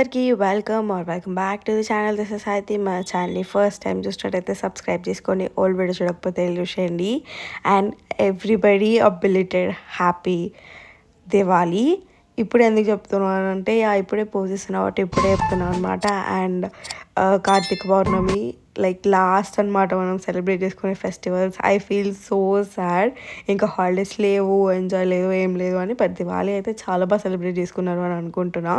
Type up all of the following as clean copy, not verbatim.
అందరికీ welcome back to the channel. This is హాయితి. మా ఛానల్ని ఫస్ట్ టైం చూసినట్టయితే సబ్స్క్రైబ్ చేసుకొని ఓల్డ్ వీడియో చూడకపోతే చూసేయండి. అండ్ ఎవ్రీబడి అబిలిటెడ్ హ్యాపీ దివాళీ. ఇప్పుడు ఎందుకు చెప్తున్నాను అంటే ఇప్పుడే పోసేస్తున్నా కాబట్టి ఇప్పుడే చెప్తున్నాను అనమాట. And Karthika Pournami like last అనమాట మనం సెలబ్రేట్ చేసుకునే festivals. I feel so sad. ఇంకా హాలిడేస్ లేవు, ఎంజాయ్ లేదు, ఏం లేదు అని. బట్ దివాళీ అయితే చాలా బాగా సెలబ్రేట్ చేసుకున్నారు అని అనుకుంటున్నా.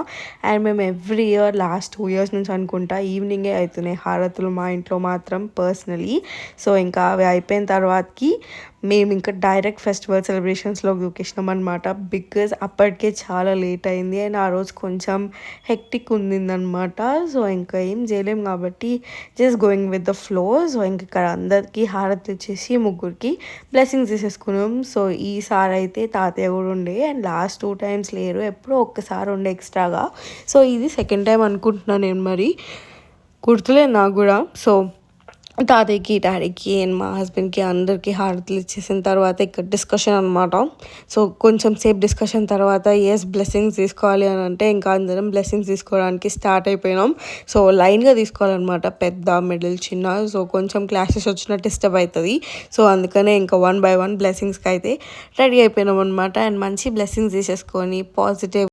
అండ్ మేము ఎవ్రీ ఇయర్ లాస్ట్ 2 years నుంచి అనుకుంటా ఈవినింగే అవుతున్నాయి హారతులు మా ఇంట్లో మాత్రం పర్సనలీ. సో ఇంకా అవి అయిపోయిన తర్వాతకి మేము ఇంకా డైరెక్ట్ ఫెస్టివల్ సెలబ్రేషన్స్లో దూకేసినాం అనమాట. బికాజ్ అప్పటికే చాలా లేట్ అయింది అండ్ ఆ రోజు కొంచెం హెక్టిక్ ఉండిందనమాట. సో ఇంకా ఏం చేయలేం కాబట్టి just going with the flow. So ఇంక ఇక్కడ అందరికీ హారతి ఇచ్చేసి ముగ్గురికి బ్లెస్సింగ్స్ తీసేసుకున్నాం. సో ఈసారి అయితే తాతయ్య కూడా ఉండే అండ్ లాస్ట్ 2 times లేరు, ఎప్పుడో ఒక్కసారి ఉండే ఎక్స్ట్రాగా. సో ఇది సెకండ్ టైం అనుకుంటున్నాను నేను, మరి గుర్తులేదు నాకు కూడా. సో తాతయ్యకి, డాడీకి అండ్ మా హస్బెండ్కి అందరికీ హారతులు ఇచ్చేసిన తర్వాత ఇక్కడ డిస్కషన్ అనమాట. సో కొంచెం సేపు డిస్కషన్ తర్వాత బ్లెస్సింగ్స్ తీసుకోవాలి అని అంటే ఇంకా అందరం బ్లెస్సింగ్స్ తీసుకోవడానికి స్టార్ట్ అయిపోయినాం. సో లైన్గా తీసుకోవాలన్నమాట, పెద్ద, మిడిల్, చిన్న. సో కొంచెం క్లాషెస్ వచ్చినట్టు డిస్టర్బ్ అవుతుంది. సో అందుకనే ఇంకా 1 by 1 బ్లెస్సింగ్స్కి అయితే రెడీ అయిపోయినాం అనమాట. అండ్ మంచి బ్లెస్సింగ్స్ తీసేసుకొని పాజిటివ్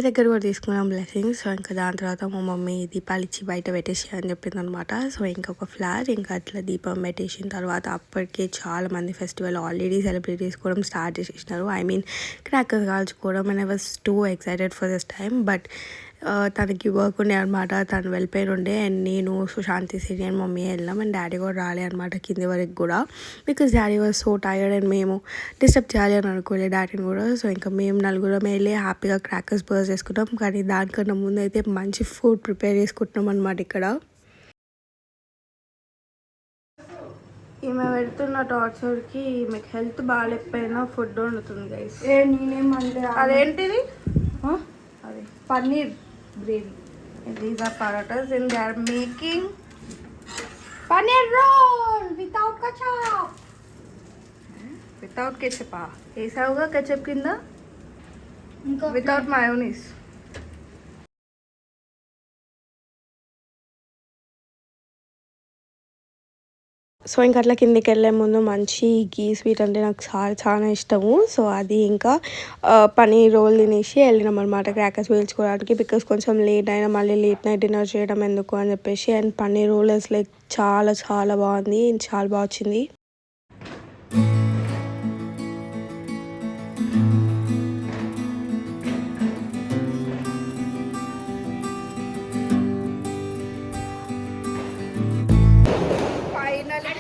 దగ్గర కూడా తీసుకున్నాం బ్లెస్సింగ్స్. సో ఇంకా దాని తర్వాత మా మమ్మీ దీపాలు ఇచ్చి బయట పెట్టేసి అని చెప్పింది అనమాట. సో ఇంకొక ఫ్లవర్ ఇంకా అట్లా దీపం పెట్టేసిన తర్వాత అప్పటికే చాలా మంది ఫెస్టివల్ ఆల్రెడీ సెలబ్రేట్ చేసుకోవడం స్టార్ట్ చేసేసినారు. ఐ మీన్ క్రాకర్స్ కాల్చుకోవడం. And I was too excited for this time. But తనకి వర్క్ ఉండే అనమాట, తను వెళ్ళిపోయి ఉండే. అండ్ నేను, సుశాంతి, సిరి అండ్ మమ్మీ వెళ్ళాం. అండ్ డాడీ కూడా రాలే అనమాట కింది వరకు కూడా, because daddy was so tired. And మేము డిస్టర్బ్ చేయాలి అని అనుకోలే డాడీని కూడా. సో ఇంకా మేము నలుగురం వెళ్ళి హ్యాపీగా క్రాకర్స్ బర్స్ చేసుకుంటాం. కానీ దానికన్నా ముందు అయితే మంచి ఫుడ్ ప్రిపేర్ చేసుకుంటున్నాం అనమాట ఇక్కడ. ఈమె పెడుతున్న టార్చర్కి మీకు హెల్త్ బాగాలేకపోయినా ఫుడ్ వండుతుంది గైస్. అదేంటిది? అది paneer gravy. And these are paratas and they are making paneer roll without ketchup. Without ketchup. వేసావుగా ketchup కింద, without mayonnaise. సో ఇంకా అట్లా కిందికి వెళ్ళే ముందు మంచి గీ స్వీట్ అంటే నాకు చాలా చాలా ఇష్టము. సో అది ఇంకా పనీర్ రోల్ తినేసి వెళ్ళినాం అనమాట క్రాకర్స్ పీల్చుకోవడానికి. బికాస్ కొంచెం లేట్ అయినా మళ్ళీ లేట్ నైట్ డిన్నర్ చేయడం ఎందుకు అని చెప్పేసి. అండ్ పన్నీర్ రోల్ లైక్ చాలా చాలా బాగుంది, చాలా బాగా వచ్చింది.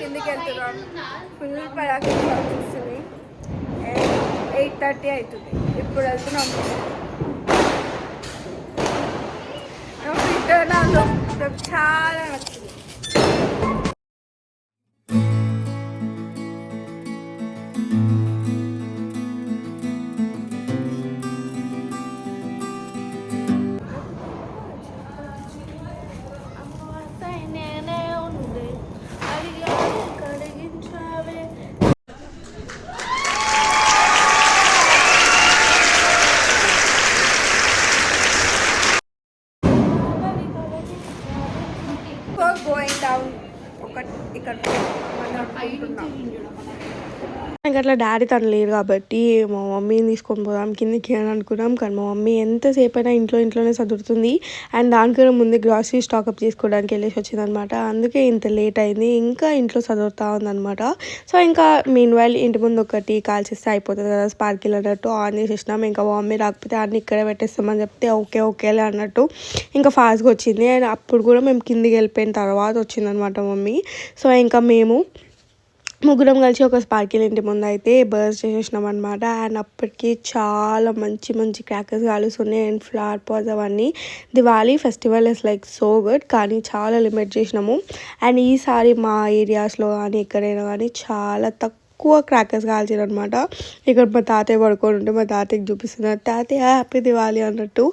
కిందికి వెళ్తున్నాం. ఫుల్ పరాకి వస్తుంది. 8:30 అవుతుంది. ఇప్పుడు వెళ్తున్నాం. చాలా నచ్చింది. Going down ఇక్కడ ఇంకా అట్లా డాడీ తను లేరు కాబట్టి మా మమ్మీని తీసుకొని పోదాం కిందికి అని అనుకున్నాం. కానీ మా మమ్మీ ఎంతసేపు అయినా ఇంట్లోనే సదురుతుంది. అండ్ దానికన్నా ముందే గ్రాసరీ స్టాకప్ చేసుకోవడానికి వెళ్ళేసి వచ్చింది అనమాట. అందుకే ఇంత లేట్ అయింది. ఇంకా ఇంట్లో చదువుతూ ఉందన్నమాట. సో ఇంకా మీన్ వైల్ ఇంటి ముందు ఒకటి కాల్చేస్తే అయిపోతుంది కదా స్పార్కిల్ అన్నట్టు ఆన్ చేసేసినాం. ఇంకా మా మమ్మీ రాకపోతే అన్ని ఇక్కడే పెట్టేస్తామని చెప్తే ఓకేలే అన్నట్టు ఇంకా ఫాస్ట్గా వచ్చింది. అండ్ అప్పుడు కూడా మేము కిందికి వెళ్ళిపోయిన తర్వాత వచ్చిందనమాట మమ్మీ. సో ఇంకా మేము ముగ్గురం కలిసి ఒక స్పార్కిల్ ఇంటి ముందు అయితే బర్స్ చేసేసినాం అనమాట. అండ్ అప్పటికి చాలా మంచి మంచి క్రాకర్స్ కాలుస్తున్నాయి అండ్ ఫ్లవర్ పాట్స్ అవన్నీ. Diwali festival is like so good, కానీ చాలా లిమిట్ చేసినాము. అండ్ ఈసారి మా ఏరియాస్లో కానీ ఎక్కడైనా కానీ చాలా తక్కువ క్రాకర్స్ కాల్చారు అనమాట. ఇక్కడ మా తాతయ్య పడుకొని ఉంటే మా తాతయ్యకి చూపిస్తున్నారు, తాతయ్య హ్యాపీ దివాళీ అన్నట్టు.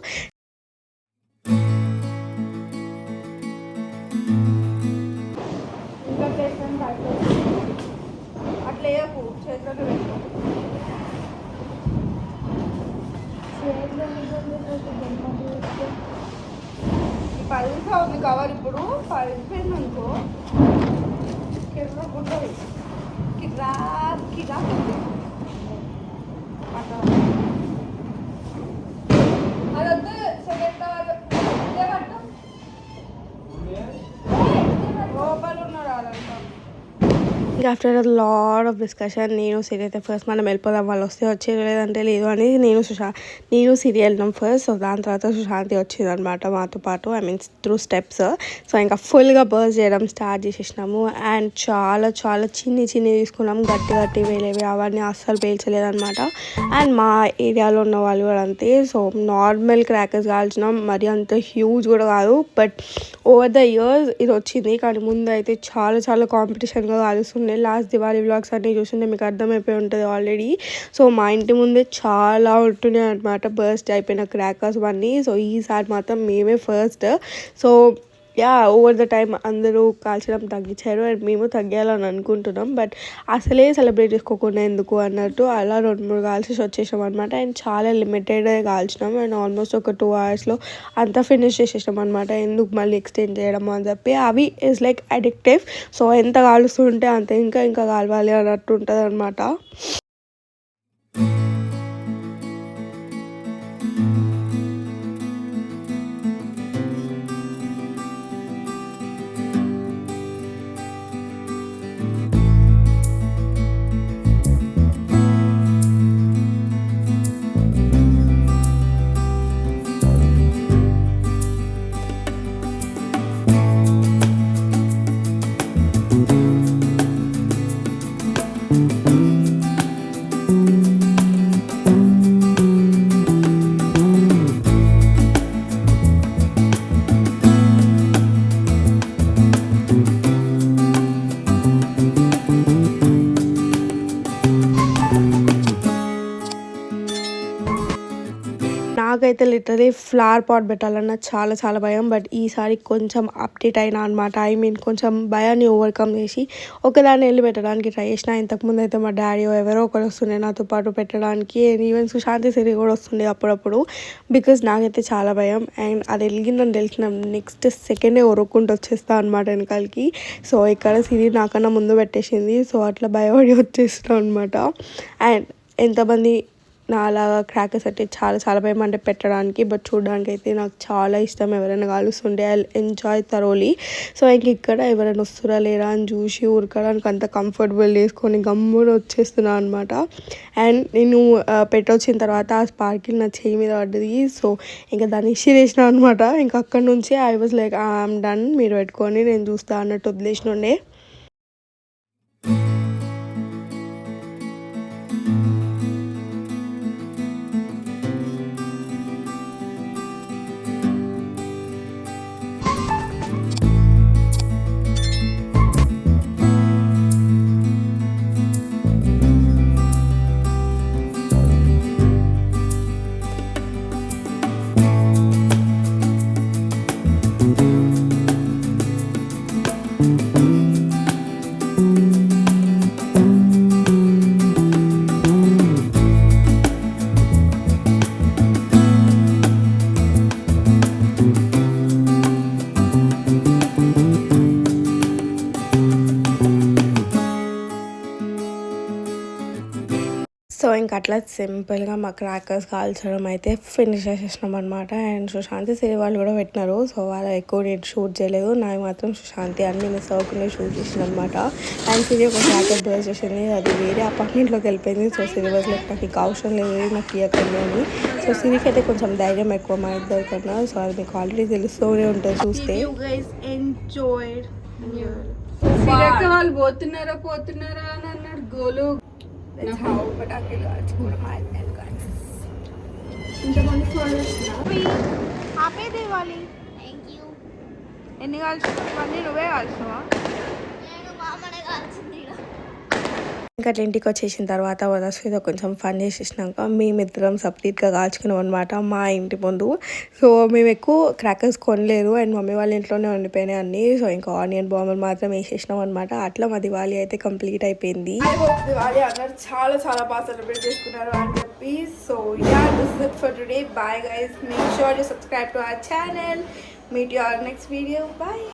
పలుసా ఉంది కవర్, ఇప్పుడు పలిపోయింది అనుకో కిర్రకుంటుంది, కిరా కిరా అదొద్దు. సెకండ్ లోపల ఉన్నాడు అదంతా. ఇంకా ఆఫ్టర్ లాడ్ ఆఫ్ డిస్కషన్ నేను సిరి అయితే ఫస్ట్ మనం వెళ్ళిపోదాం, వాళ్ళు వస్తే వచ్చేది లేదంటే లేదు అని నేను సిరి వెళ్ళినాం ఫస్ట్. సో దాని తర్వాత సుశాంతి వచ్చింది అనమాట మాతో పాటు, I means through steps. So ఇంకా ఫుల్గా బర్స్ చేయడం స్టార్ట్ చేసేసినాము. అండ్ చాలా చాలా చిన్ని తీసుకున్నాం, గట్టి వేలేవి అవన్నీ అస్సలు పేల్చలేదన్నమాట. అండ్ మా ఏరియాలో ఉన్న వాళ్ళు కూడా అంతే. సో నార్మల్ క్రాకర్స్ కాల్చినాం, మరి అంత హ్యూజ్ కూడా కాదు. బట్ ఓవర్ ద ఇయర్స్ ఇది వచ్చింది, కానీ ముందు అయితే చాలా చాలా కాంపిటీషన్గా కాలుస్తుండే. లాస్ట్ దివాళీ వ్లాగ్స్ అన్నీ చూస్తుంటే మీకు అర్థమైపోయి ఉంటుంది ఆల్రెడీ. సో మా ఇంటి ముందే చాలా ఉంటున్నాయి అనమాట బర్స్ట్ అయిపోయిన క్రాకర్స్ అన్నీ. సో ఈసారి మాత్రం మేమే first. So over the time అందరూ కాల్చడం తగ్గించారు అండ్ మేము తగ్గాలని అనుకుంటున్నాం. బట్ అసలే సెలబ్రేట్ చేసుకోకుండా ఎందుకు అన్నట్టు అలా 2-3 కాల్చేసి వచ్చేసాం అనమాట. అండ్ చాలా లిమిటెడ్ కాల్చినాం అండ్ ఆల్మోస్ట్ ఒక 2 hours అంతా ఫినిష్ చేసేసాం అనమాట. ఎందుకు మళ్ళీ ఎక్స్టెండ్ చేయడం అని చెప్పి. అవి ఇస్ లైక్ అడిక్టివ్. సో ఎంత కాలుస్తుంటే అంత ఇంకా కాలవాలి అన్నట్టు ఉంటుంది అనమాట. నాకైతే లిటరలీ ఫ్లవర్ పాట్ పెట్టాలన్న చాలా చాలా భయం. బట్ ఈసారి కొంచెం అప్డేట్ అయినా అనమాట. ఐ మీన్ కొంచెం భయాన్ని ఓవర్కమ్ చేసి ఒకదాన్ని వెళ్ళి పెట్టడానికి ట్రై చేసిన. ఇంతకుముందు అయితే మా డాడీ ఎవరో ఒకరు వస్తుండే నాతో పాటు పెట్టడానికి. ఈవెన్ సుశాంతి సిరి కూడా వస్తుండే అప్పుడప్పుడు. బికాజ్ నాకైతే చాలా భయం. అండ్ అది వెలిగిందని తెలిసిన నెక్స్ట్ సెకండే ఒరుక్కుంటూ వచ్చేస్తా అనమాట వెనకాలకి. సో ఇక్కడ సిరి నాకన్నా ముందు పెట్టేసింది. సో అట్లా భయపడి వచ్చేస్తున్నాం అనమాట. అండ్ ఎంతమంది నాలాగా క్రాకర్స్ అంటే చాలా చాలా భయం అంటే పెట్టడానికి. బట్ చూడడానికి అయితే నాకు చాలా ఇష్టం. ఎవరైనా కాలుస్తుంటే ఐ ఎంజాయ్ థరోలీ. సో ఇంక ఇక్కడ ఎవరైనా వస్తురా లేరా అని చూసి ఉరకడానికి అంత కంఫర్టబుల్ చేసుకొని గమ్మున వచ్చేస్తున్నాను అనమాట. అండ్ నేను పెట్టొచ్చిన తర్వాత ఆ స్పార్కిల్ నా చేయి మీద పడ్డది. సో ఇంకా దాన్ని ఇసిరేసిన అనమాట. ఇంకా అక్కడ నుంచి I was like I'm done, మీరు పెట్టుకొని నేను చూస్తా అన్నట్టు వదిలేసిన ఉండే. సో ఇంక అట్లా సింపుల్గా మా క్రాకర్స్ కాల్చడం అయితే ఫినిష్ చేసేసినాం అనమాట. అండ్ సుశాంతి సిరి వాళ్ళు కూడా పెట్టినారు. సో వాళ్ళు ఎక్కువ నేను షూట్ చేయలేదు. నాకు మాత్రం సుశాంతి అన్ని మిస్ అవ్వకుండా షూట్ చేసిన అనమాట. అండ్ సిరి ఒక క్రాకర్ డోర్ చేసింది, అది వేరే అపార్ట్మెంట్లోకి వెళ్ళిపోయింది. సో సిరి వాజ్ లైక్ నాకు ఇక అవసరం లేదు, నాకు ఇవ్వకండి అని. సో సిరికి అయితే కొంచెం ధైర్యం ఎక్కువ మా ఇద్దరు కన్నా. సో అది మీకు ఆల్రెడీ తెలుస్తూనే ఉంటుంది చూస్తే. సిరక్క వాళ్ళు పోతున్నారా అని అన్నాడు గోలు. పటాకులు కాల్చుకోవడం అయిపోయింది guys. ఇంతమంది ఫాలోవర్స్ హ్యాపీ దివాలి. ఎన్ని కాల్చుకున్నావన్నీ నువ్వే కాల్చువా? ఇంకా అట్లా ఇంటికి వచ్చేసిన తర్వాత వదస్సుతో కొంచెం ఫన్ చేసేసినాక మేమిద్దరం సపరేట్గా కాల్చుకున్నాం అనమాట మా ఇంటి ముందు. సో మేము ఎక్కువ క్రాకర్స్ కొనలేదు అండ్ మమ్మీ వాళ్ళ ఇంట్లోనే ఉండిపోయినాయి అన్నీ. సో ఇంకా ఆనియన్ బాంబులు మాత్రం వేసేసినాం అనమాట. అట్లా మా దివాళీ అయితే కంప్లీట్ అయిపోయింది. దివాళీ అందరు చాలా బాగా సెలబ్రేట్ చేసుకున్నారు అని చెప్పి. So yeah, this is it for today. Bye guys, make sure you subscribe to our channel. Meet you all next video. Bye.